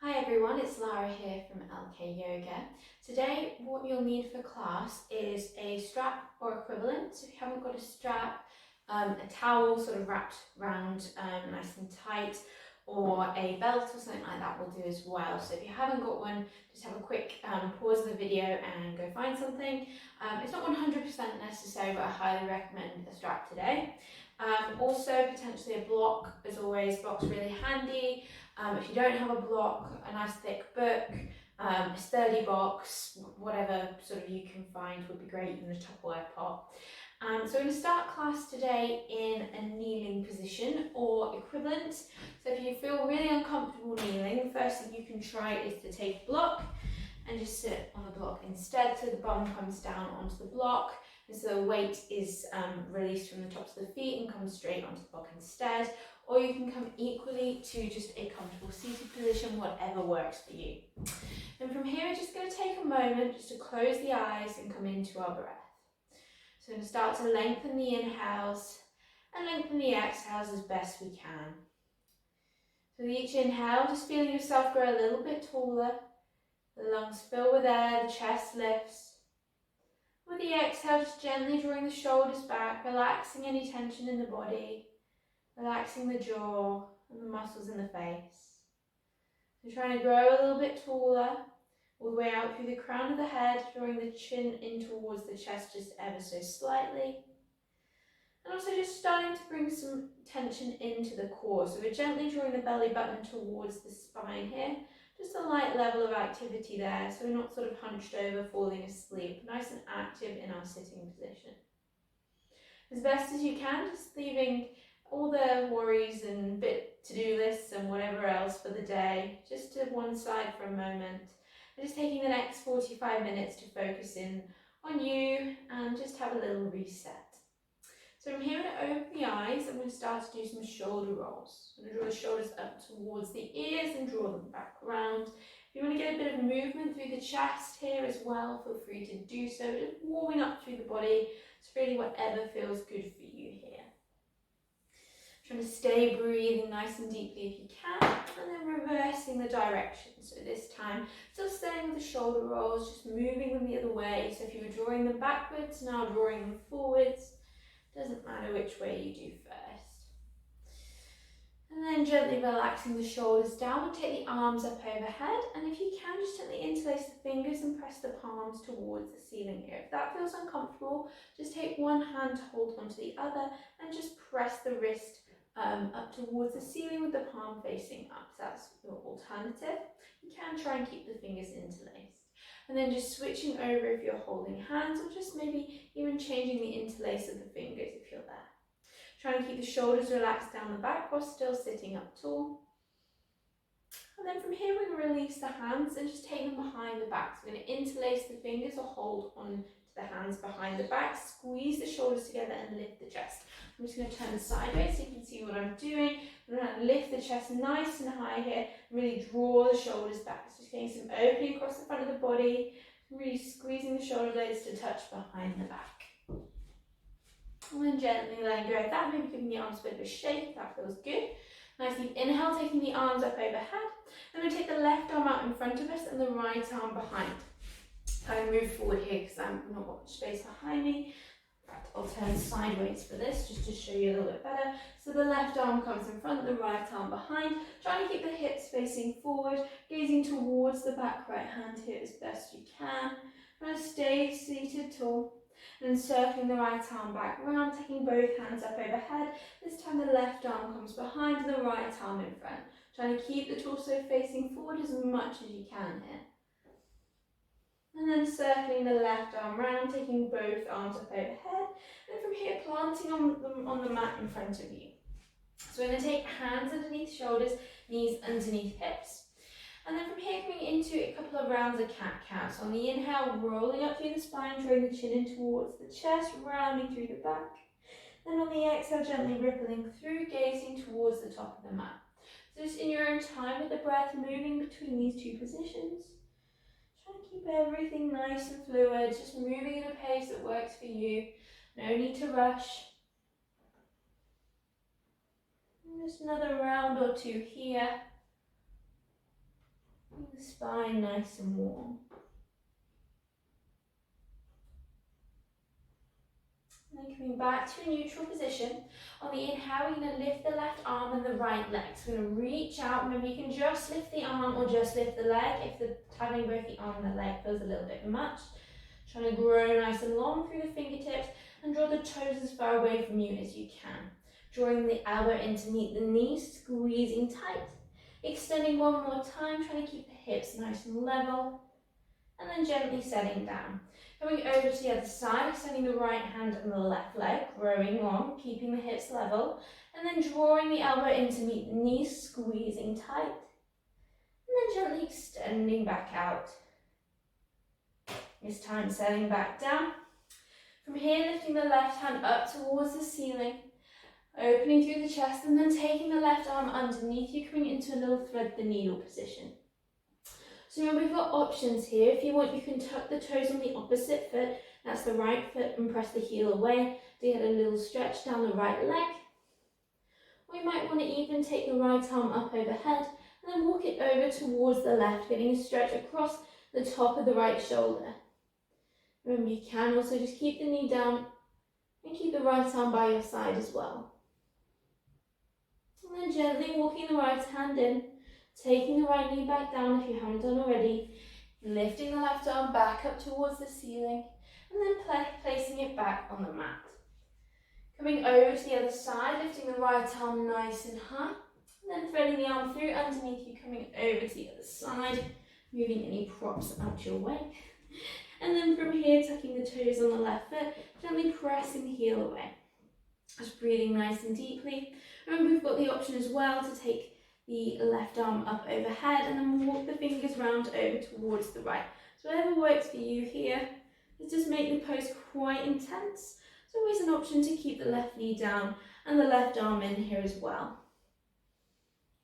Hi everyone, it's Lara here from LK Yoga. Today what you'll need for class is a strap or equivalent. So if you haven't got a strap, a towel sort of wrapped around nice and tight, or a belt or something like that will do as well. So if you haven't got one, just have a quick pause of the video and go find something. It's not 100% necessary, but I highly recommend a strap today. Also potentially a block, as always. Block's really handy. If you don't have a block, a nice thick book, a sturdy box, whatever sort of you can find would be great, even a Tupperware pot. So we're going to start class today in a kneeling position or equivalent. So if you feel really uncomfortable kneeling, the first thing you can try is to take a block and just sit on the block instead, so the bum comes down onto the block and so the weight is released from the tops of the feet and comes straight onto the block instead. Or you can come equally to just a comfortable seated position, whatever works for you. And from here, we're just going to take a moment just to close the eyes and come into our breath. So we're going to start to lengthen the inhales and lengthen the exhales as best we can. So with each inhale, just feeling yourself grow a little bit taller. The lungs fill with air, the chest lifts. With the exhale, just gently drawing the shoulders back, relaxing any tension in the body. Relaxing the jaw and the muscles in the face. So trying to grow a little bit taller, all the way out through the crown of the head, drawing the chin in towards the chest just ever so slightly. And also just starting to bring some tension into the core. So we're gently drawing the belly button towards the spine here. Just a light level of activity there, so we're not sort of hunched over, falling asleep. Nice and active in our sitting position. As best as you can, just leaving all the worries and bit to-do lists and whatever else for the day just to one side for a moment. And just taking the next 45 minutes to focus in on you and just have a little reset. So from here, I'm going to open the eyes. I'm going to start to do some shoulder rolls. I'm going to draw the shoulders up towards the ears and draw them back around. If you want to get a bit of movement through the chest here as well, feel free to do so. Just warming up through the body. It's really whatever feels good for you here. Trying to stay breathing nice and deeply if you can, and then reversing the direction. So this time, still staying with the shoulder rolls, just moving them the other way. So if you were drawing them backwards, now drawing them forwards. Doesn't matter which way you do first. And then gently relaxing the shoulders down, take the arms up overhead, and if you can, just gently interlace the fingers and press the palms towards the ceiling here. If that feels uncomfortable, just take one hand to hold onto the other and just press the wrist up towards the ceiling with the palm facing up. So that's your alternative. You can try and keep the fingers interlaced. And then just switching over if you're holding hands, or just maybe even changing the interlace of the fingers if you're there. Trying to keep the shoulders relaxed down the back while still sitting up tall. And then from here, we're going to release the hands and just take them behind the back. So we're going to interlace the fingers or hold on to the hands behind the back, squeeze the shoulders together and lift the chest. I'm just going to turn sideways so you can see what I'm doing. I'm going to lift the chest nice and high here, really draw the shoulders back. So just getting some opening across the front of the body, really squeezing the shoulder blades to touch behind the back. And then gently letting go of that, maybe giving the arms a bit of a shake if that feels good. Nice deep inhale, taking the arms up overhead. Then we take the left arm out in front of us and the right arm behind. I move forward here because I've not got much space behind me. I'll turn sideways for this just to show you a little bit better. So the left arm comes in front, the right arm behind. Trying to keep the hips facing forward, gazing towards the back right hand here as best you can. Trying to stay seated tall. And circling the right arm back round, taking both hands up overhead. This time the left arm comes behind and the right arm in front. Trying to keep the torso facing forward as much as you can here. And then circling the left arm round, taking both arms up overhead. And from here, planting on the mat in front of you. So we're going to take hands underneath shoulders, knees underneath hips. And then from here, coming into a couple of rounds of cat-cow. So on the inhale, rolling up through the spine, drawing the chin in towards the chest, rounding through the back. Then on the exhale, gently rippling through, gazing towards the top of the mat. So just in your own time with the breath, moving between these two positions. Trying to keep everything nice and fluid, just moving at a pace that works for you. No need to rush. And just another round or two here. Keep the spine nice and warm. And then coming back to a neutral position. On the inhale, we're going to lift the left arm and the right leg. So we're going to reach out. Remember, you can just lift the arm or just lift the leg if having both the arm and the leg feels a little bit much. Trying to grow nice and long through the fingertips and draw the toes as far away from you as you can. Drawing the elbow in to meet the knees, squeezing tight. Extending one more time, trying to keep the hips nice and level. And then gently setting down. Coming over to the other side, extending the right hand and the left leg, growing long, keeping the hips level, and then drawing the elbow in to meet the knees, squeezing tight, and then gently extending back out. This time setting back down. From here, lifting the left hand up towards the ceiling, opening through the chest, and then taking the left arm underneath you, coming into a little thread the needle position. So remember, we've got options here. If you want, you can tuck the toes on the opposite foot, that's the right foot, and press the heel away to get a little stretch down the right leg. Or you might want to even take the right arm up overhead and then walk it over towards the left, getting a stretch across the top of the right shoulder. Remember, you can also just keep the knee down and keep the right arm by your side as well. And then gently walking the right hand in, taking the right knee back down if you haven't done already, lifting the left arm back up towards the ceiling, and then placing it back on the mat. Coming over to the other side, lifting the right arm nice and high, and then threading the arm through underneath you, coming over to the other side, moving any props out your way. And then from here, tucking the toes on the left foot, gently pressing the heel away. Just breathing nice and deeply. Remember, we've got the option as well to take the left arm up overhead and then walk the fingers round over towards the right. So whatever works for you here, is just make the pose quite intense. It's always an option to keep the left knee down and the left arm in here as well.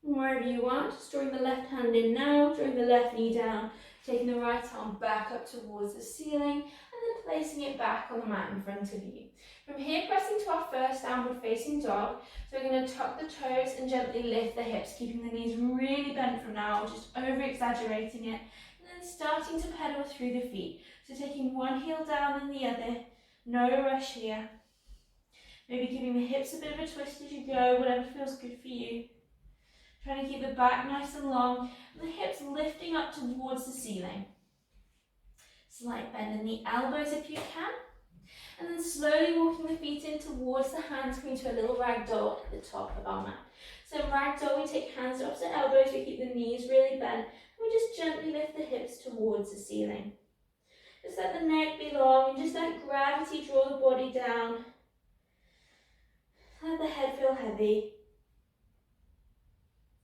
And wherever you are, just drawing the left hand in now, drawing the left knee down, taking the right arm back up towards the ceiling, and then placing it back on the mat in front of you. From here, pressing to our first downward facing dog. So we're going to tuck the toes and gently lift the hips, keeping the knees really bent from now, just over exaggerating it, and then starting to pedal through the feet. So taking one heel down and the other, no rush here. Maybe giving the hips a bit of a twist as you go, whatever feels good for you. Trying to keep the back nice and long, and the hips lifting up towards the ceiling. Slight bend in the elbows if you can. And then slowly walking the feet in towards the hands, coming to a little ragdoll at the top of our mat. So in ragdoll, we take hands to opposite elbows, we keep the knees really bent, and we just gently lift the hips towards the ceiling. Just let the neck be long, and just let gravity draw the body down. Let the head feel heavy.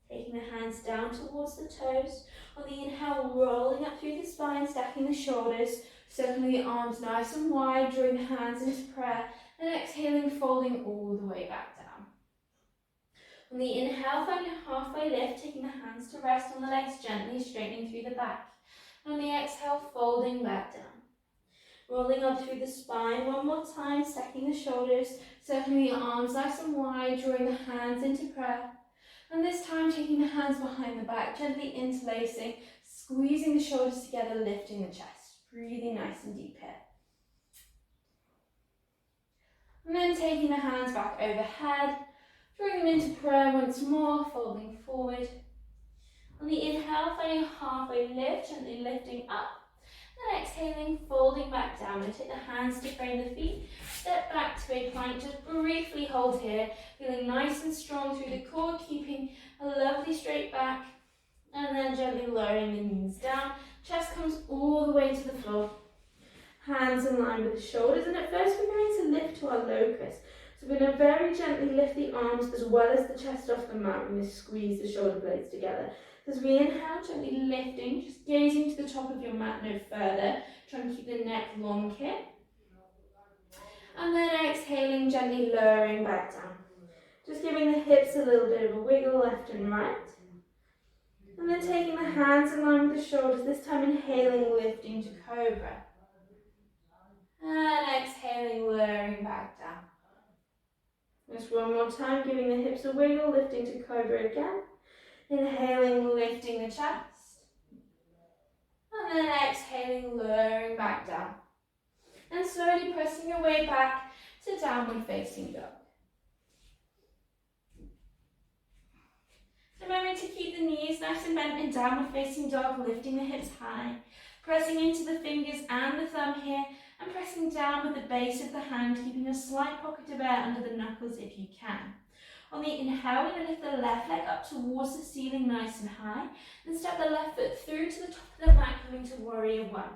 Taking the hands down towards the toes. On the inhale, rolling up through the spine, stacking the shoulders, circling the arms nice and wide, drawing the hands into prayer, and exhaling, folding all the way back down. On the inhale, finding a halfway lift, taking the hands to rest on the legs gently, straightening through the back. And on the exhale, folding back down. Rolling up through the spine, one more time, stacking the shoulders, circling the arms nice and wide, drawing the hands into prayer. And this time, taking the hands behind the back, gently interlacing, squeezing the shoulders together, lifting the chest. Breathing nice and deep here. And then taking the hands back overhead, drawing them into prayer once more, folding forward. On the inhale, finding a halfway lift, gently lifting up. Then exhaling, folding back down. And take the hands to frame the feet. Step back to a plank, just briefly hold here, feeling nice and strong through the core, keeping a lovely straight back. And then gently lowering the knees down. Chest comes all the way to the floor. Hands in line with the shoulders. And at first we're going to lift to our locust. So we're going to very gently lift the arms as well as the chest off the mat. We're going to squeeze the shoulder blades together. As we inhale, gently lifting, just gazing to the top of your mat no further. Trying to keep the neck long here. And then exhaling, gently lowering back down. Just giving the hips a little bit of a wiggle left and right. And then taking the hands in line with the shoulders, this time inhaling, lifting to cobra. And exhaling, lowering back down. Just one more time, giving the hips a wiggle, lifting to cobra again. Inhaling, lifting the chest. And then exhaling, lowering back down. And slowly pressing your way back to downward facing dog. Remember to keep the knees nice and bent in downward facing dog, lifting the hips high, pressing into the fingers and the thumb here, and pressing down with the base of the hand, keeping a slight pocket of air under the knuckles if you can. On the inhale, we're going to lift the left leg up towards the ceiling nice and high, and step the left foot through to the top of the mat, coming to Warrior One.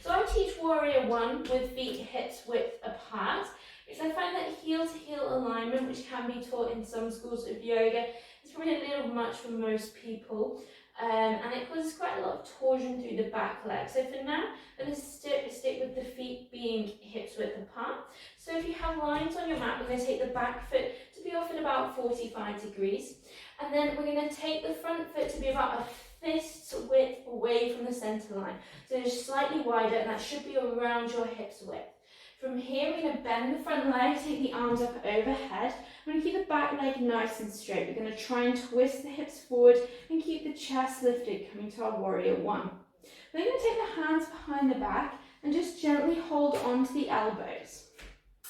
So I teach Warrior One with feet hips width apart, because I find that heel to heel alignment, which can be taught in some schools of yoga, is probably a little much for most people. And it causes quite a lot of torsion through the back leg. So for now, I'm going to stick with the feet being hips width apart. So if you have lines on your mat, we're going to take the back foot to be off at about 45 degrees. And then we're going to take the front foot to be about a fist's width away from the centre line. So just slightly wider, and that should be around your hips width. From here, we're going to bend the front leg, take the arms up overhead. We're going to keep the back leg nice and straight. We're going to try and twist the hips forward and keep the chest lifted, coming to our Warrior One. Then we're going to take the hands behind the back and just gently hold on to the elbows.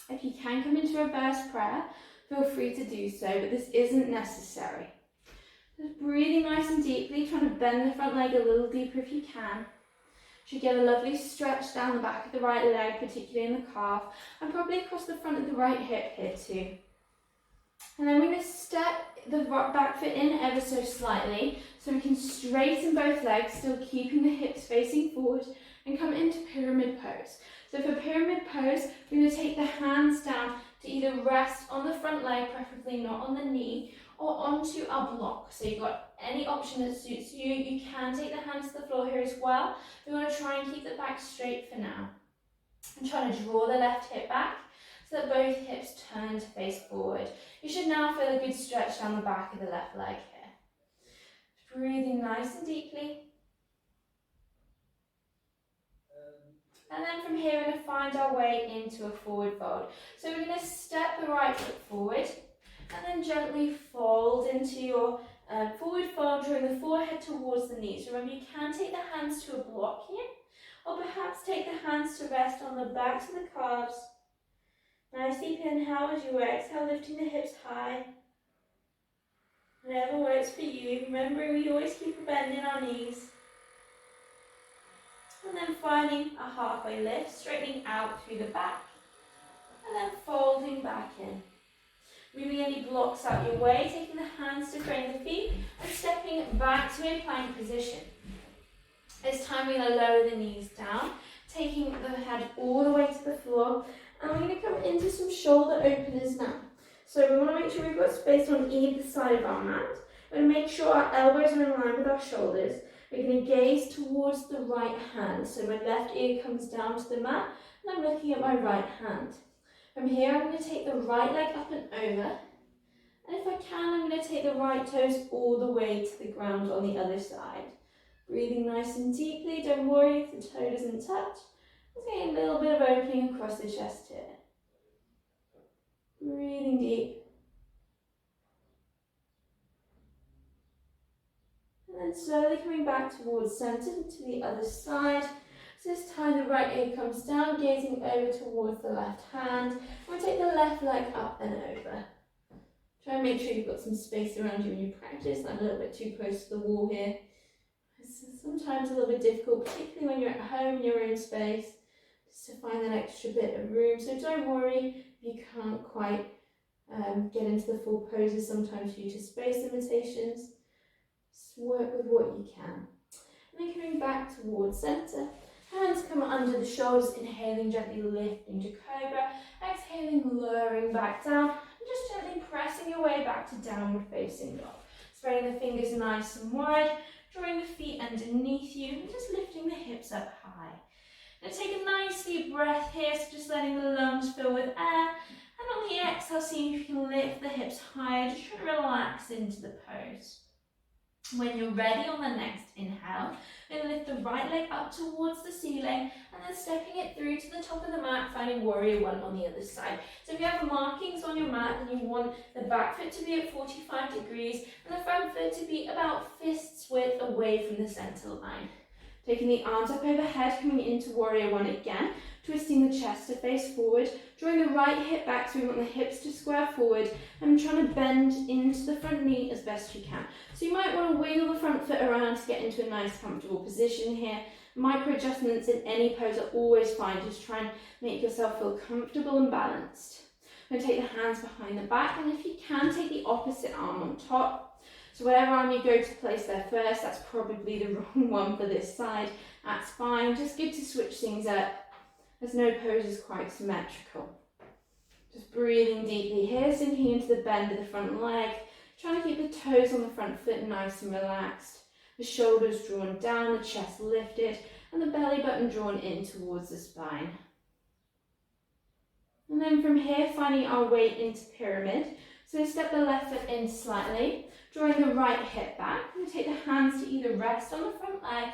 If you can come into reverse prayer, feel free to do so, but this isn't necessary. Just breathing nice and deeply, trying to bend the front leg a little deeper if you can. Should get a lovely stretch down the back of the right leg, particularly in the calf, and probably across the front of the right hip here too. And then we're going to step the back foot in ever so slightly, so we can straighten both legs, still keeping the hips facing forward, and come into pyramid pose. So for pyramid pose, we're going to take the hands down to either rest on the front leg, preferably not on the knee, or onto a block. So you've got any option that suits you. You can take the hands to the floor here as well. We want to try and keep the back straight for now. I'm trying to draw the left hip back so that both hips turn to face forward. You should now feel a good stretch down the back of the left leg here. Breathing nice and deeply. And then from here, we're going to find our way into a forward fold. So we're going to step the right foot forward, and then gently fold into your forward fold, drawing the forehead towards the knees. Remember, you can take the hands to a block here, or perhaps take the hands to rest on the backs of the calves. Nice deep inhale as you exhale, lifting the hips high. Whatever works for you. Remembering we always keep bending our knees. And then finding a halfway lift, straightening out through the back, and then folding back in. Moving any blocks out your way, taking the hands to frame the feet, and stepping back to a plank position. This time we're going to lower the knees down, taking the head all the way to the floor, and we're going to come into some shoulder openers now. So we want to make sure we've got space on either side of our mat. We're going to make sure our elbows are in line with our shoulders. We're going to gaze towards the right hand. So my left ear comes down to the mat, and I'm looking at my right hand. From here, I'm going to take the right leg up and over. And if I can, I'm going to take the right toes all the way to the ground on the other side. Breathing nice and deeply. Don't worry if the toe doesn't touch. Just getting a little bit of opening across the chest here. Breathing deep. And then slowly coming back towards centre to the other side. So this time the right ear comes down, gazing over towards the left hand. We'll take the left leg up and over. Try and make sure you've got some space around you in your practice. I'm a little bit too close to the wall here. It's sometimes a little bit difficult, particularly when you're at home in your own space, just to find that extra bit of room. So don't worry if you can't quite get into the full poses sometimes due to space limitations. Just work with what you can. And then coming back towards centre. Hands come under the shoulders, inhaling, gently lifting to cobra, exhaling, lowering back down, and just gently pressing your way back to downward facing dog. Spreading the fingers nice and wide, drawing the feet underneath you, and just lifting the hips up high. Now take a nice deep breath here, so just letting the lungs fill with air, and on the exhale, seeing if you can lift the hips higher, just try to relax into the pose. When you're ready on the next inhale, then lift the right leg up towards the ceiling and then stepping it through to the top of the mat, finding Warrior One on the other side. So if you have markings on your mat, then you want the back foot to be at 45 degrees and the front foot to be about fist's width away from the centre line. Taking the arms up overhead, coming into warrior one again, twisting the chest to face forward, drawing the right hip back so we want the hips to square forward, and trying to bend into the front knee as best you can. So you might want to wiggle the front foot around to get into a nice comfortable position here. Micro adjustments in any pose are always fine. Just try and make yourself feel comfortable and balanced. I'm going to take the hands behind the back, and if you can, take the opposite arm on top. So whatever arm you go to place there first, that's probably the wrong one for this side. That's fine. Just good to switch things up, as no pose is quite symmetrical. Just breathing deeply here, sinking into the bend of the front leg, trying to keep the toes on the front foot nice and relaxed. The shoulders drawn down, the chest lifted, and the belly button drawn in towards the spine. And then from here, finding our way into pyramid. So step the left foot in slightly, drawing the right hip back. And take the hands to either rest on the front leg,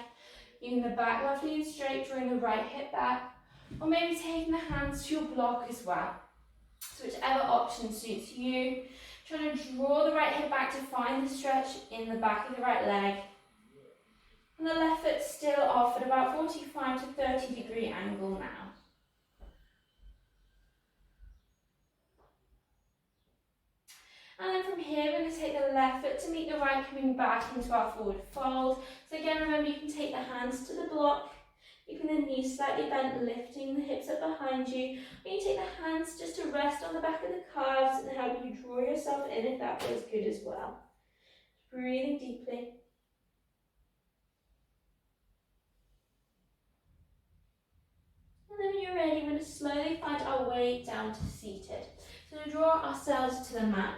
keeping the back lovely and straight, drawing the right hip back, or maybe taking the hands to your block as well. So whichever option suits you. Trying to draw the right hip back to find the stretch in the back of the right leg. And the left foot still off at about 45 to 30 degree angle now. And then from here, we're going to take the left foot to meet the right, coming back into our forward fold. So again, remember, you can take the hands to the block, keeping the knees slightly bent, lifting the hips up behind you. Or you take the hands just to rest on the back of the calves and help you draw yourself in if that feels good as well. Breathing deeply. And then when you're ready, we're going to slowly find our way down to seated. So to draw ourselves to the mat,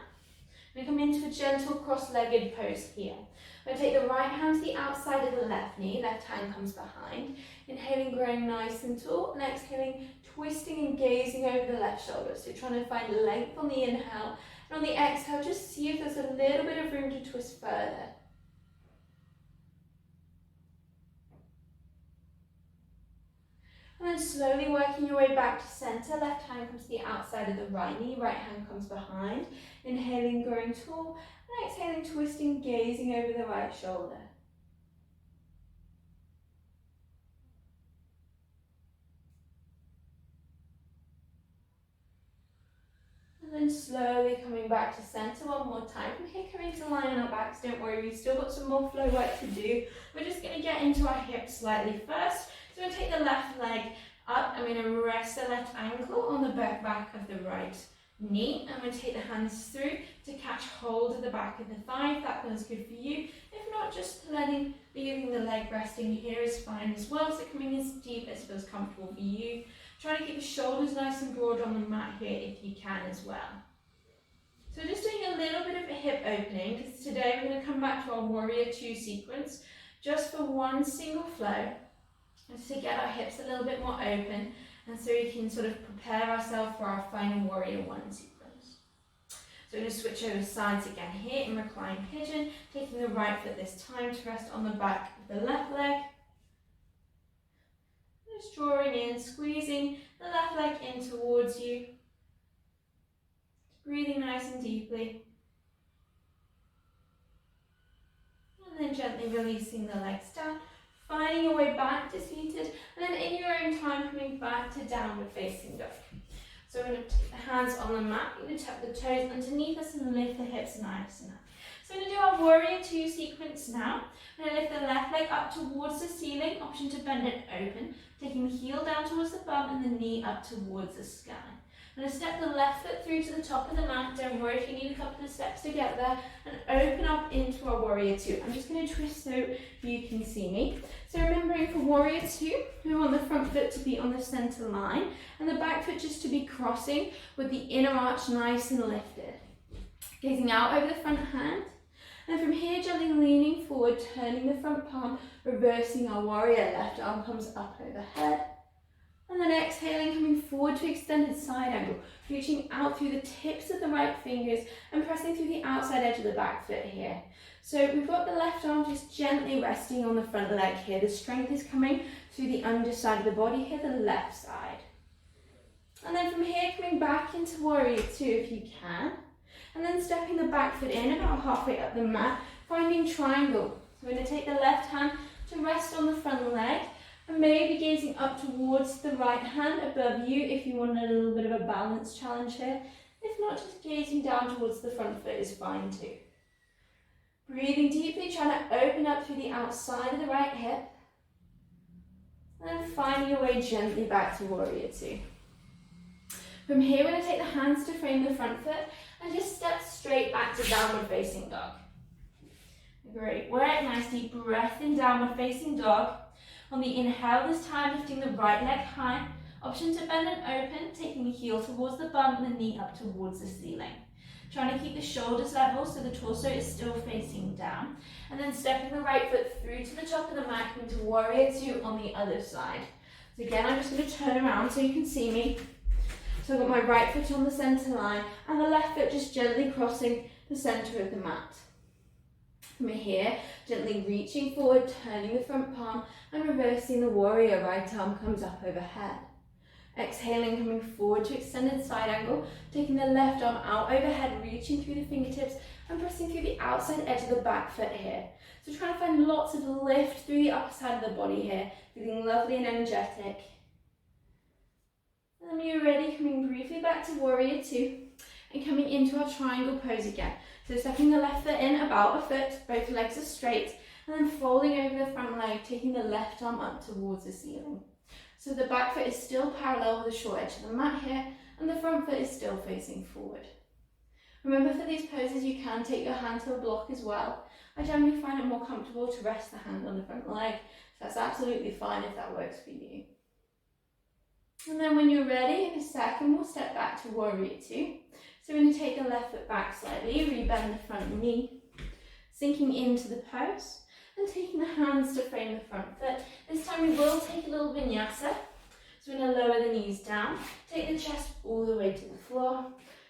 we come into a gentle cross-legged pose here. We're going to take the right hand to the outside of the left knee, left hand comes behind. Inhaling, growing nice and tall, and exhaling, twisting and gazing over the left shoulder. So trying to find length on the inhale, and on the exhale, just see if there's a little bit of room to twist further. And then slowly working your way back to center. Left hand comes to the outside of the right knee, right hand comes behind. Inhaling, growing tall, and exhaling, twisting, gazing over the right shoulder. And then slowly coming back to center one more time. From here, coming to lie on our backs. Don't worry, we've still got some more flow work to do. We're just going to get into our hips slightly first. So we're going to take the left leg up. I'm going to rest the left ankle on the back of the right knee. I'm going to take the hands through to catch hold of the back of the thigh. If that feels good for you. If not, just leaving the leg resting here is fine as well. So coming as deep as feels comfortable for you. Try to keep the shoulders nice and broad on the mat here if you can as well. So just doing a little bit of a hip opening, because today we're going to come back to our warrior two sequence just for one single flow, just to get our hips a little bit more open, and so we can sort of prepare ourselves for our final warrior one sequence. So we're going to switch over sides again here in recline pigeon, taking the right foot this time to rest on the back of the left leg. Just drawing in, squeezing the left leg in towards you. Breathing nice and deeply. And then gently releasing the legs down, finding your way back to seated, and then in your own time coming back to downward facing dog. So we're going to take the hands on the mat, we're going to tuck the toes underneath us and lift the hips nice and up. So we're going to do our warrior two sequence now. I'm going to lift the left leg up towards the ceiling, option to bend it open, taking the heel down towards the bum and the knee up towards the sky. I'm going to step the left foot through to the top of the mat. Don't worry if you need a couple of steps to get there, and open up into our warrior two. I'm just going to twist so you can see me. So remembering for warrior two, we want the front foot to be on the center line and the back foot just to be crossing with the inner arch nice and lifted. Gazing out over the front hand. And from here, gently leaning forward, turning the front palm, reversing our warrior. Left arm comes up overhead. And then exhaling, coming forward to extended side angle, reaching out through the tips of the right fingers and pressing through the outside edge of the back foot here. So we've got the left arm just gently resting on the front leg here. The strength is coming through the underside of the body here, the left side. And then from here, coming back into warrior two if you can. And then stepping the back foot in about halfway up the mat, finding triangle. So we're going to take the left hand to rest on the front leg and maybe gazing up towards the right hand above you if you want a little bit of a balance challenge here. If not, just gazing down towards the front foot is fine too. Breathing deeply, trying to open up through the outside of the right hip. And then finding your way gently back to Warrior Two. From here, we're going to take the hands to frame the front foot and just step straight back to Downward Facing Dog. Great work, nice deep breath in Downward Facing Dog. On the inhale, this time lifting the right leg high. Option to bend and open, taking the heel towards the bum and the knee up towards the ceiling. Trying to keep the shoulders level so the torso is still facing down. And then stepping the right foot through to the top of the mat, coming to Warrior Two on the other side. So again, I'm just going to turn around so you can see me. So I've got my right foot on the centre line and the left foot just gently crossing the centre of the mat. From here, gently reaching forward, turning the front palm and reversing the warrior. Right arm comes up overhead. Exhaling, coming forward to extended side angle, taking the left arm out overhead, reaching through the fingertips and pressing through the outside edge of the back foot here. So trying to find lots of lift through the upper side of the body here, feeling lovely and energetic. And when you're ready, coming briefly back to Warrior Two and coming into our triangle pose again. So stepping the left foot in about a foot, both legs are straight, and then folding over the front leg, taking the left arm up towards the ceiling. So the back foot is still parallel with the short edge of the mat here, and the front foot is still facing forward. Remember, for these poses, you can take your hand to a block as well. I generally find it more comfortable to rest the hand on the front leg, so that's absolutely fine if that works for you. And then when you're ready, in a second, we'll step back to Warrior Two. So we're going to take the left foot back slightly, rebend the front knee, sinking into the pose, and taking the hands to frame the front foot. This time we will take a little vinyasa. So we're going to lower the knees down, take the chest all the way to the floor,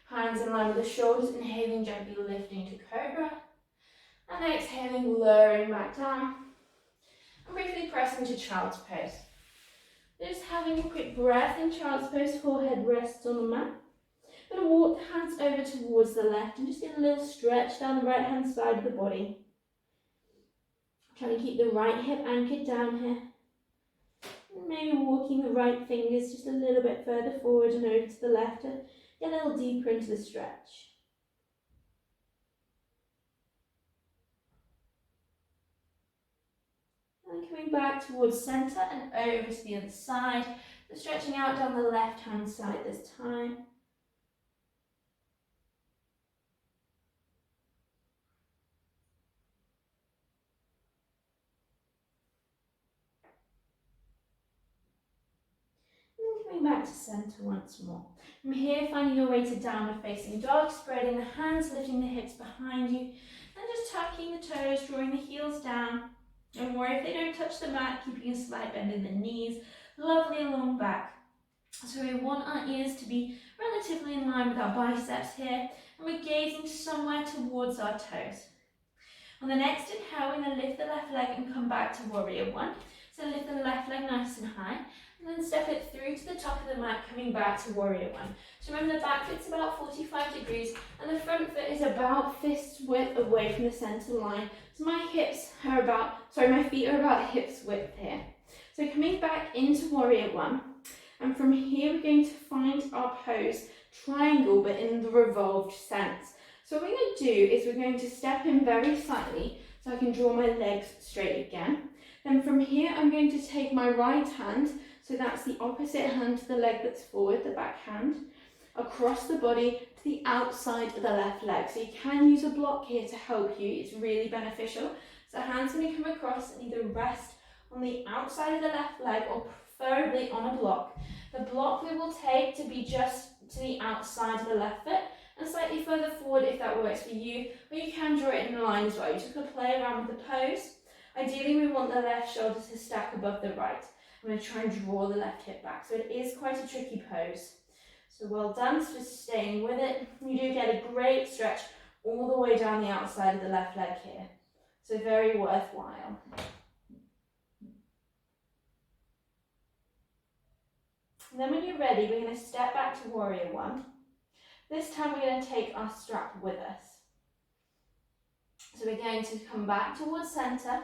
hands in line with the shoulders, inhaling, gently lifting to Cobra, and exhaling, lowering back down, and briefly pressing to Child's Pose. Just having a quick breath in Child's Pose, forehead rests on the mat. I'm going to walk the hands over towards the left and just get a little stretch down the right hand side of the body. Trying to keep the right hip anchored down here. And maybe walking the right fingers just a little bit further forward and over to the left to get a little deeper into the stretch. And coming back towards centre and over to the other side. So stretching out down the left hand side this time. Coming back to centre once more. From here, finding your way to Downward Facing Dog, spreading the hands, lifting the hips behind you, and just tucking the toes, drawing the heels down. Don't worry if they don't touch the mat, keeping a slight bend in the knees, lovely long back. So we want our ears to be relatively in line with our biceps here, and we're gazing somewhere towards our toes. On the next inhale, we're going to lift the left leg and come back to Warrior One. So lift the left leg nice and high, and then step it through to the top of the mat, coming back to Warrior One. So remember, the back foot's about 45 degrees, and the front foot is about fist width away from the centre line. So my feet are about hips width here. So coming back into Warrior One, and from here we're going to find our pose triangle, but in the revolved sense. So what we're going to do is we're going to step in very slightly, so I can draw my legs straight again. Then from here, I'm going to take my right hand, so that's the opposite hand to the leg that's forward, the back hand, across the body to the outside of the left leg. So you can use a block here to help you, it's really beneficial. So hands going to come across and either rest on the outside of the left leg or preferably on a block. The block we will take to be just to the outside of the left foot and slightly further forward if that works for you, or you can draw it in line as well. You're just going to play around with the pose. Ideally, we want the left shoulder to stack above the right. I'm going to try and draw the left hip back. So it is quite a tricky pose. So well done for staying with it. You do get a great stretch all the way down the outside of the left leg here. So very worthwhile. And then when you're ready, we're going to step back to Warrior One. This time we're going to take our strap with us. So we're going to come back towards centre,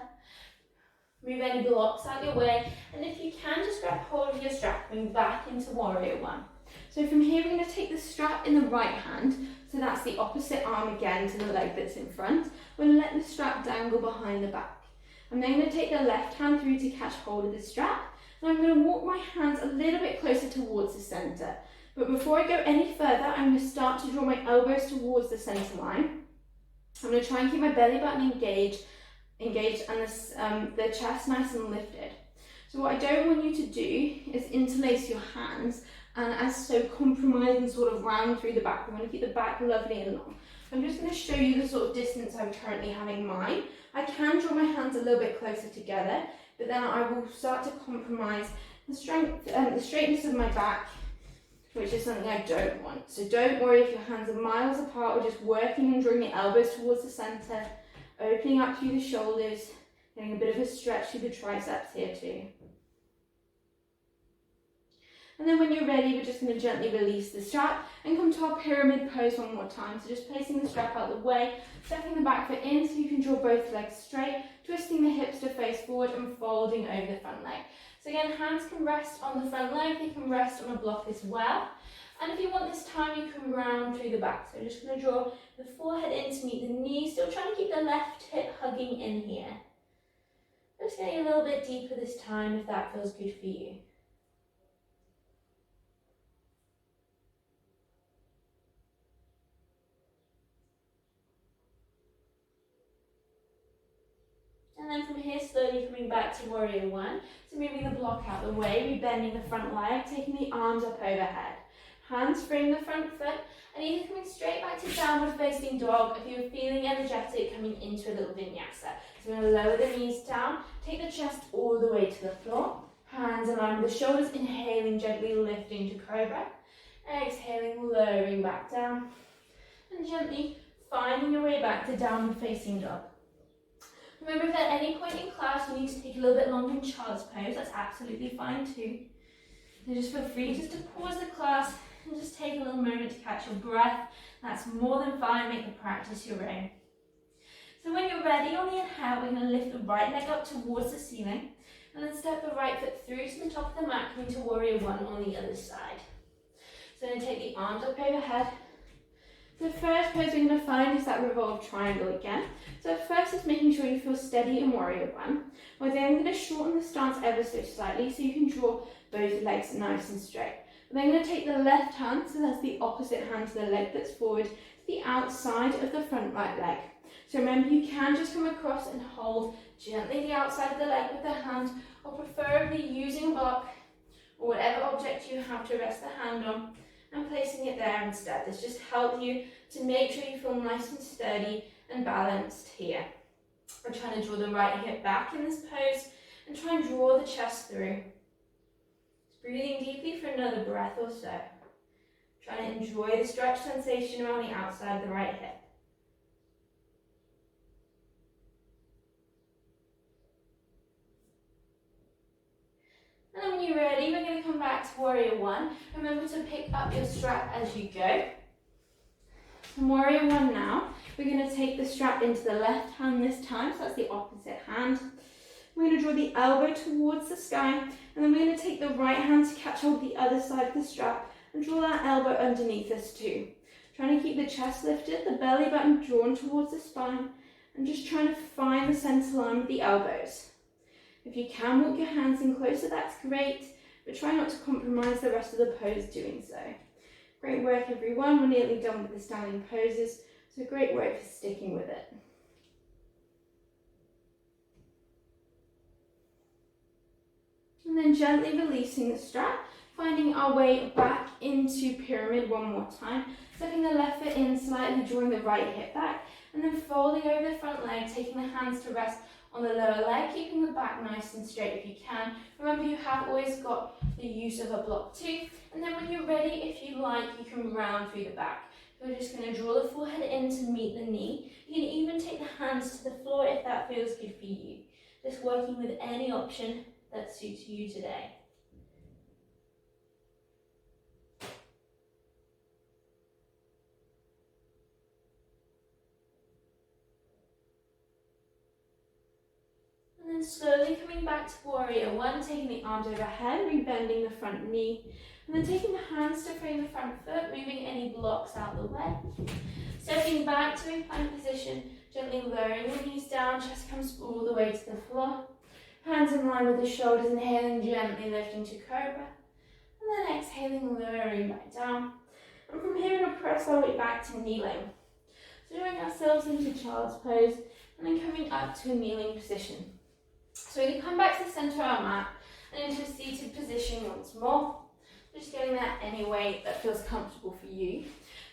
Move any blocks out your way, and if you can, just grab hold of your strap, coming back into Warrior One. So from here, we're going to take the strap in the right hand, so that's the opposite arm again to the leg that's in front. We'll let the strap dangle behind the back. I'm then going to take the left hand through to catch hold of the strap, and I'm going to walk my hands a little bit closer towards the centre. But before I go any further, I'm going to start to draw my elbows towards the centre line. I'm going to try and keep my belly button engaged and the chest nice and lifted. So what I don't want you to do is interlace your hands and as so compromise and sort of round through the back. We want to keep the back lovely and long. I'm just going to show you the sort of distance I'm currently having mine. I can draw my hands a little bit closer together, but then I will start to compromise the strength and the straightness of my back, which is something I don't want. So don't worry if your hands are miles apart. We're just working and drawing your elbows towards the centre, opening up through the shoulders, getting a bit of a stretch through the triceps here too. And then when you're ready, we're just going to gently release the strap and come to our pyramid pose one more time. So just placing the strap out of the way, stepping the back foot in so you can draw both legs straight, twisting the hips to face forward and folding over the front leg. So again, hands can rest on the front leg, they can rest on a block as well. And if you want this time, you can round through the back. So just going to draw the forehead in to meet the knee, still trying to keep the left hip hugging in here. Just getting a little bit deeper this time if that feels good for you. And then from here, slowly coming back to Warrior One. So moving the block out of the way, rebending the front leg, taking the arms up overhead. Hands freeing the front foot, and either coming straight back to downward facing dog if you're feeling energetic, coming into a little vinyasa. So we're going to lower the knees down, take the chest all the way to the floor. Hands in line with the shoulders, inhaling, gently lifting to cobra. Exhaling, lowering back down. And gently finding your way back to downward facing dog. Remember, if at any point in class you need to take a little bit longer in child's pose, that's absolutely fine too. So just feel free just to pause the class and just take a little moment to catch your breath. That's more than fine, make the practice your own. So when you're ready, on the inhale, we're going to lift the right leg up towards the ceiling and then step the right foot through to the top of the mat, coming to Warrior One on the other side. So then take the arms up overhead. The first pose we're going to find is that revolved triangle again. So first is making sure you feel steady in Warrior One. We're then going to shorten the stance ever so slightly so you can draw both legs nice and straight. We're then going to take the left hand, so that's the opposite hand to the leg that's forward, to the outside of the front right leg. So remember, you can just come across and hold gently the outside of the leg with the hand, or preferably using a block or whatever object you have to rest the hand on, and placing it there instead. This just helps you to make sure you feel nice and sturdy and balanced here. We're trying to draw the right hip back in this pose and try and draw the chest through. Just breathing deeply for another breath or so. Trying to enjoy the stretch sensation around the outside of the right hip. And then when you're ready, we're going to come back to Warrior One. Remember to pick up your strap as you go. From Warrior One now, we're going to take the strap into the left hand this time, so that's the opposite hand. We're going to draw the elbow towards the sky, and then we're going to take the right hand to catch hold of the other side of the strap and draw that elbow underneath us too. Trying to keep the chest lifted, the belly button drawn towards the spine, and just trying to find the centre line with the elbows. If you can walk your hands in closer, that's great, but try not to compromise the rest of the pose doing so. Great work everyone, we're nearly done with the standing poses, so great work for sticking with it. And then gently releasing the strap, finding our way back into pyramid one more time, stepping the left foot in slightly, drawing the right hip back, and then folding over the front leg, taking the hands to rest on the lower leg, keeping the back nice and straight if you can. Remember, you have always got the use of a block too. And then when you're ready, if you like, you can round through the back. So we're just going to draw the forehead in to meet the knee. You can even take the hands to the floor if that feels good for you. Just working with any option that suits you today. And then then slowly coming back to warrior one, taking the arms overhead, rebending the front knee, and then taking the hands to frame the front foot, moving any blocks out of the way. Stepping back to recline position, gently lowering the knees down, chest comes all the way to the floor. Hands in line with the shoulders, inhaling, gently lifting to cobra. And then exhaling, lowering back down. And from here, we'll press our way back to kneeling. So drawing ourselves into child's pose, and then coming up to a kneeling position. So we're going to come back to the centre of our mat and into a seated position once more. Just getting that any way that feels comfortable for you.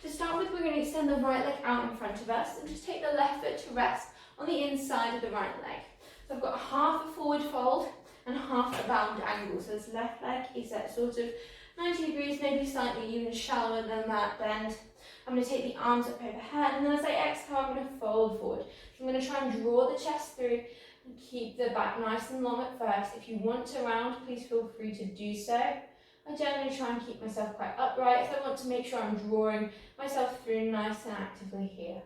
To start with, we're going to extend the right leg out in front of us and just take the left foot to rest on the inside of the right leg. So I've got half a forward fold and half a bound angle. So this left leg is at sort of 90 degrees, maybe slightly even shallower than that bend. I'm going to take the arms up overhead, and then as I exhale, I'm going to fold forward. So I'm going to try and draw the chest through and keep the back nice and long at first. If you want to round, please feel free to do so. I generally try and keep myself quite upright, so I want to make sure I'm drawing myself through nice and actively here.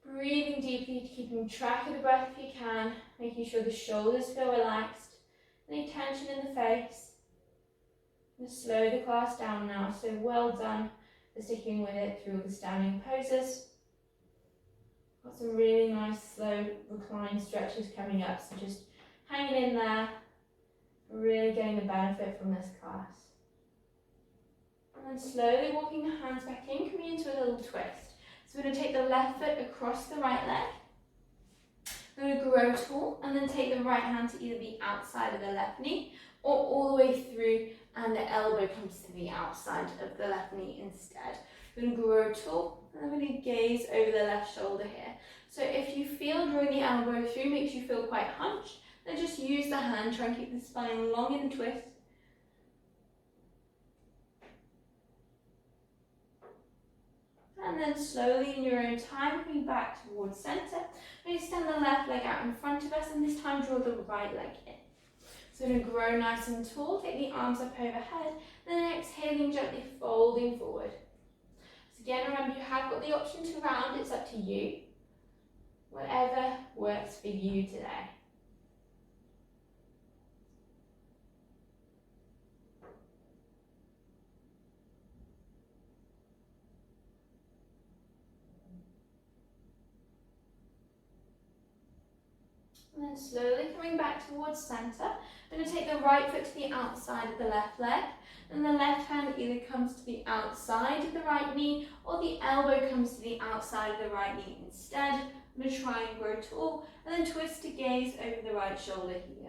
Breathing deeply, keeping track of the breath if you can, making sure the shoulders feel relaxed, any tension in the face. And slow the class down now, so well done for sticking with it through the standing poses. Got some really nice slow recline stretches coming up, so just hanging in there, really getting the benefit from this class. And then slowly walking the hands back in, coming into a little twist. So we're going to take the left foot across the right leg. We're going to grow tall and then take the right hand to either the outside of the left knee or all the way through, and the elbow comes to the outside of the left knee instead. We're going to grow tall and then we're going to gaze over the left shoulder here. So if you feel drawing the elbow through makes you feel quite hunched, then just use the hand, try and keep the spine long in the twist. And then slowly in your own time, coming back towards centre. We extend the left leg out in front of us, and this time draw the right leg in. So we're going to grow nice and tall, take the arms up overhead, then exhaling, gently folding forward. So again, remember you have got the option to round, it's up to you. Whatever works for you today. And then slowly coming back towards centre, I'm going to take the right foot to the outside of the left leg, and the left hand either comes to the outside of the right knee or the elbow comes to the outside of the right knee instead. I'm going to try and grow tall and then twist to gaze over the right shoulder here.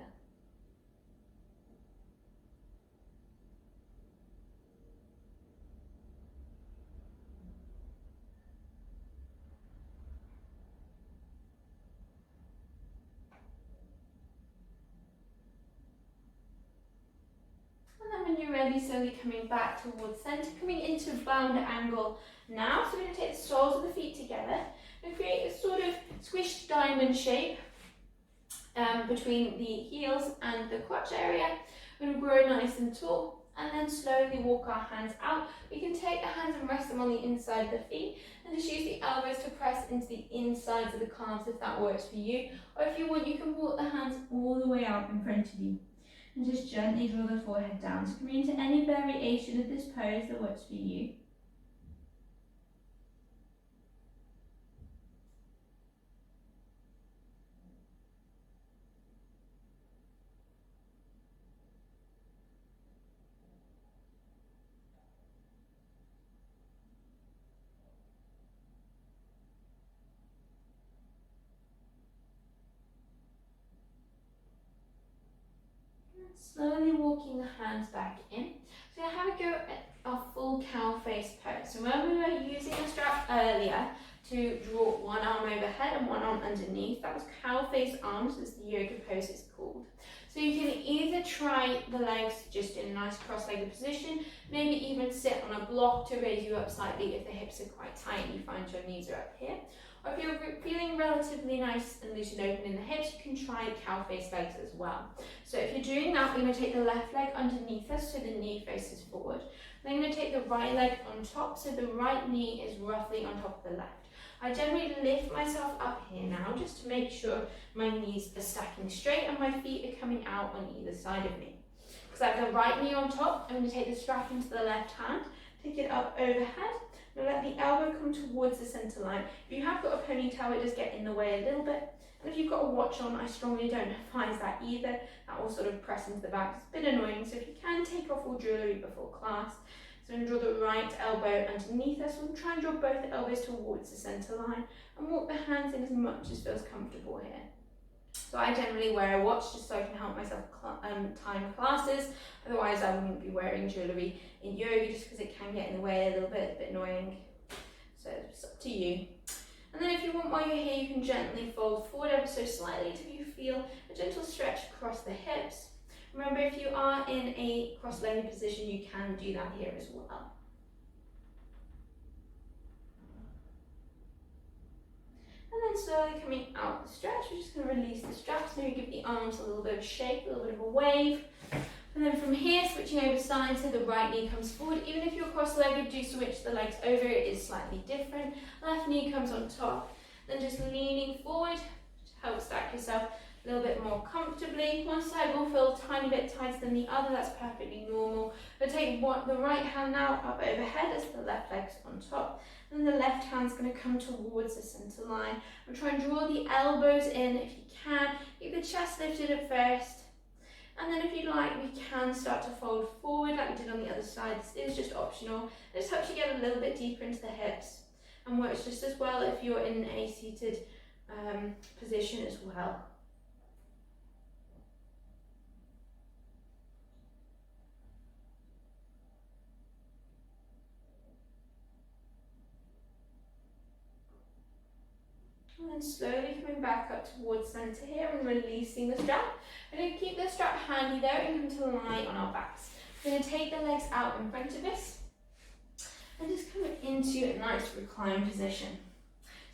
When you're ready, slowly coming back towards centre, coming into bound angle now. So we're going to take the soles of the feet together and create a sort of squished diamond shape between the heels and the crotch area. We're going to grow nice and tall and then slowly walk our hands out. We can take the hands and rest them on the inside of the feet and just use the elbows to press into the insides of the calves if that works for you. Or if you want, you can walk the hands all the way out in front of you. And just gently draw the forehead down. So coming into any variation of this pose that works for you. Slowly walking the hands back in. So we're going to have a go at our full cow face pose. So when we were using the strap earlier to draw one arm overhead and one arm underneath, that was cow face arms, as the yoga pose is called. So you can either try the legs just in a nice cross-legged position, maybe even sit on a block to raise you up slightly if the hips are quite tight and you find your knees are up here. Or if you're feeling relatively nice and loose and open in the hips, you can try cow face legs as well. So if you're doing that, we're going to take the left leg underneath us so the knee faces forward. Then I'm going to take the right leg on top so the right knee is roughly on top of the left. I generally lift myself up here now just to make sure my knees are stacking straight and my feet are coming out on either side of me. Because I have the right knee on top, I'm going to take the strap into the left hand, take it up overhead, and let the elbow come towards the centre line. If you have got a ponytail, it does get in the way a little bit. And if you've got a watch on, I strongly don't advise that either. That will sort of press into the back. It's a bit annoying, so if you can, take off all jewellery before class. So I'm going to draw the right elbow underneath us. We'll try and draw both elbows towards the centre line and walk the hands in as much as feels comfortable here. So I generally wear a watch just so I can help myself time classes. Otherwise I wouldn't be wearing jewellery in yoga just because it can get in the way a little bit, a bit annoying. So it's up to you. And then if you want, while you're here, you can gently fold forward ever so slightly until you feel a gentle stretch across the hips. Remember, if you are in a cross-legged position, you can do that here as well. And then slowly coming out the stretch, we're just going to release the straps, maybe give the arms a little bit of a shake, a little bit of a wave. And then from here, switching over sides, so the right knee comes forward. Even if you're cross-legged, do switch the legs over, it is slightly different. Left knee comes on top, then just leaning forward to help stack yourself a little bit more comfortably. One side will feel a tiny bit tighter than the other, that's perfectly normal. But take the right hand now up overhead as the left leg's on top. And the left hand's going to come towards the centre line. And try and draw the elbows in if you can. Keep the chest lifted at first. And then if you like, we can start to fold forward like we did on the other side. This is just optional. It just helps you get a little bit deeper into the hips. And works just as well if you're in a seated position as well. And then slowly coming back up towards centre here and releasing the strap. We're going to keep the strap handy there and come to lie on our backs. We're going to take the legs out in front of us and just come into a nice recline position.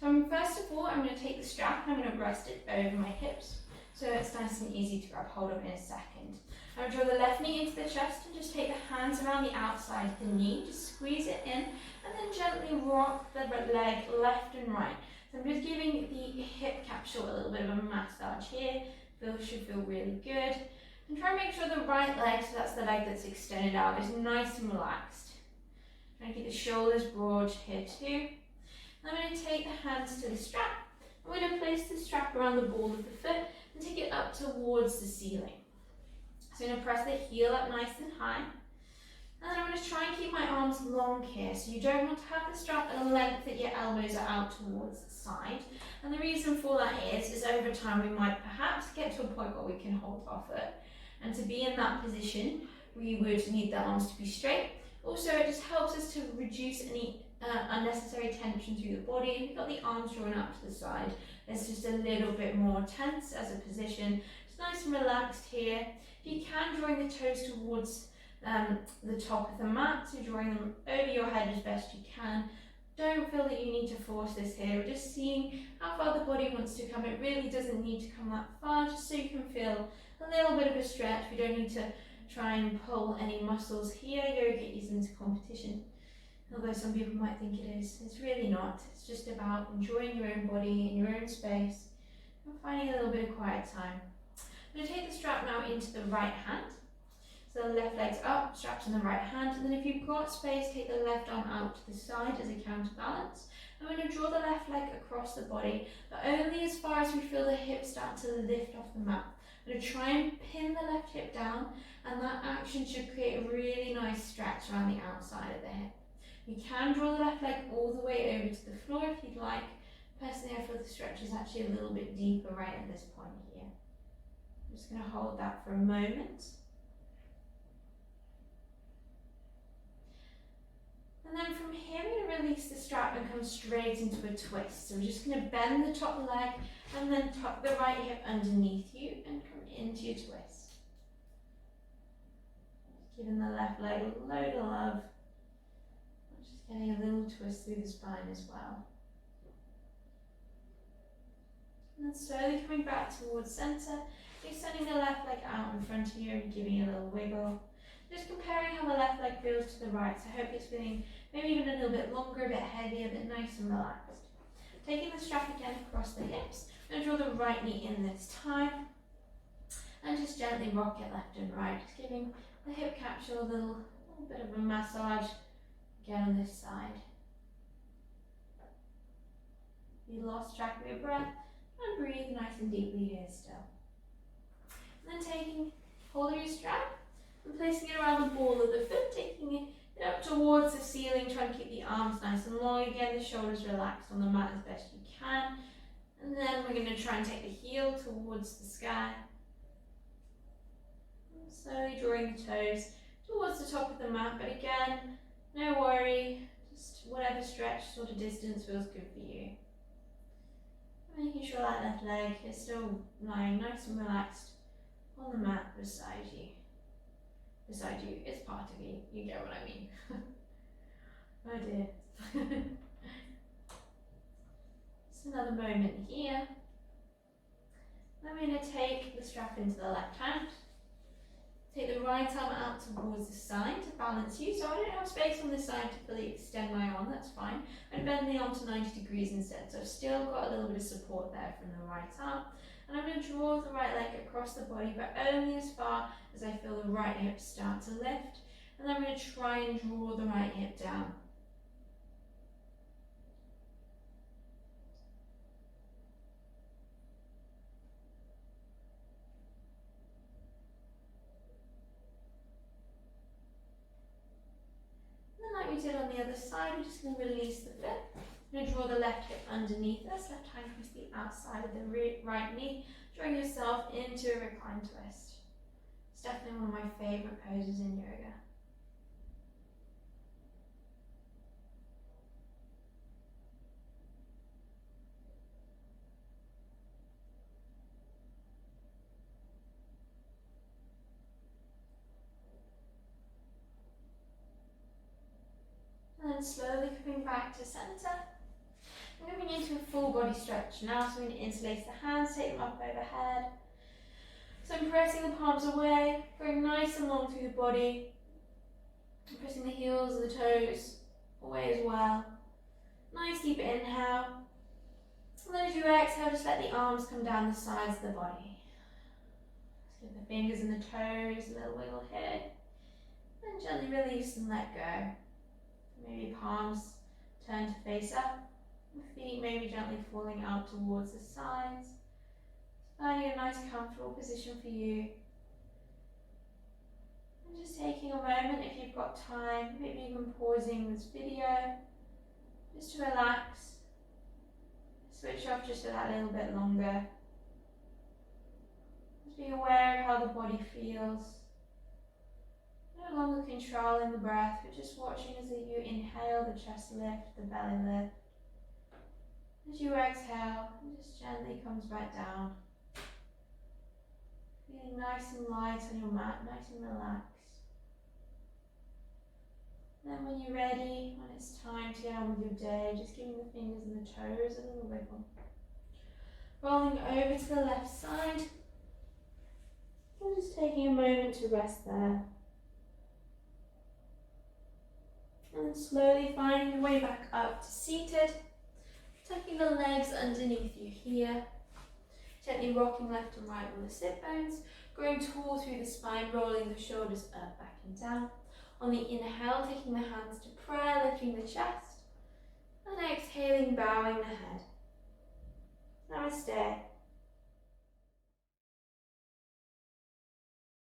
So first of all, I'm going to take the strap and I'm going to rest it over my hips so it's nice and easy to grab hold of in a second. I'm going to draw the left knee into the chest and just take the hands around the outside of the knee, just squeeze it in and then gently rock the leg left and right. So I'm just giving the hip capsule a little bit of a massage here. Should feel really good. And try and make sure the right leg, so that's the leg that's extended out, is nice and relaxed. Try and keep the shoulders broad here too. I'm going to take the hands to the strap. I'm going to place the strap around the ball of the foot and take it up towards the ceiling. So I'm going to press the heel up nice and high. And then I'm going to try and keep my arms long here, so you don't want to have the strap at a length that your elbows are out towards the side. And the reason for that is over time we might perhaps get to a point where we can hold our foot. And to be in that position, we would need the arms to be straight. Also, it just helps us to reduce any unnecessary tension through the body. If you've got the arms drawn out to the side, it's just a little bit more tense as a position. It's nice and relaxed here. If you can, drawing the toes towards the top of the mat, so drawing them over your head as best you can. Don't feel that you need to force this here. We're just seeing how far the body wants to come. It really doesn't need to come that far, just so you can feel a little bit of a stretch. We don't need to try and pull any muscles here. Yoga isn't a competition, although some people might think it is. It's really not. It's just about enjoying your own body in your own space and finding a little bit of quiet time. I'm going to take the strap now into the right hand. So the left leg's up, straps in the right hand, and then if you've got space, take the left arm out to the side as a counterbalance. I'm going to draw the left leg across the body, but only as far as we feel the hips start to lift off the mat. I'm going to try and pin the left hip down, and that action should create a really nice stretch around the outside of the hip. You can draw the left leg all the way over to the floor if you'd like. Personally, I feel the stretch is actually a little bit deeper right at this point here. I'm just going to hold that for a moment. And then from here, we're going to release the strap and come straight into a twist. So we're just going to bend the top leg and then tuck the right hip underneath you and come into your twist. Giving the left leg a load of love. Just getting a little twist through the spine as well. And then slowly coming back towards centre, extending the left leg out in front of you and giving it a little wiggle. Just comparing how the left leg feels to the right, so I hope it's feeling maybe even a little bit longer, a bit heavier, a bit nice and relaxed. taking the strap again across the hips. I'm going to draw the right knee in this time and just gently rock it left and right, just giving the hip capsule a little bit of a massage again on this side. If you lost track of your breath, and breathe nice and deeply here still. And then taking hold of your strap and placing it around the ball of the foot, taking it up towards the ceiling, trying to keep the arms nice and long. Again, the shoulders relaxed on the mat as best you can. And then we're going to try and take the heel towards the sky. And slowly drawing the toes towards the top of the mat, but again, no worry, just whatever stretch sort of distance feels good for you. Making sure that left leg is still lying nice and relaxed on the mat beside you. Beside you, it's part of you, you get what I mean. Oh dear. Just another moment here. Then we're going to take the strap into the left hand. Take the right arm out towards the side to balance you. So I don't have space on this side to fully extend my arm, that's fine. I'm bending the arm to 90 degrees instead, so I've still got a little bit of support there from the right arm. And I'm going to draw the right leg across the body, but only as far as I feel the right hip start to lift. And then I'm going to try and draw the right hip down. Like we did on the other side, we're just going to release the foot. I'm going to draw the left hip underneath us, left hand across the outside of the right knee, drawing yourself into a recline twist. It's definitely one of my favourite poses in yoga. And then slowly coming back to centre. I'm moving into a full body stretch now, so I'm going to interlace the hands, take them up overhead. So I'm pressing the palms away, going nice and long through the body. I'm pressing the heels and the toes away as well. Nice deep inhale. And then as you exhale, just let the arms come down the sides of the body. Just give the fingers and the toes a little wiggle here. And gently release and let go. Maybe palms turn to face up. Feet maybe gently falling out towards the sides. Finding a nice comfortable position for you. And just taking a moment, if you've got time, maybe even pausing this video, just to relax. Switch off just for that little bit longer. Just be aware of how the body feels. No longer controlling the breath, but just watching as you inhale, the chest lift, the belly lift. As you exhale, it just gently comes back down. Feeling nice and light on your mat, nice and relaxed. Then when you're ready, when it's time to get on with your day, just giving the fingers and the toes a little wiggle. Rolling over to the left side. And just taking a moment to rest there. And then slowly finding your way back up to seated. Tucking the legs underneath you here. Gently rocking left and right on the sit bones. Growing tall through the spine, rolling the shoulders up, back and down. On the inhale, taking the hands to prayer, lifting the chest. And exhaling, bowing the head. Namaste.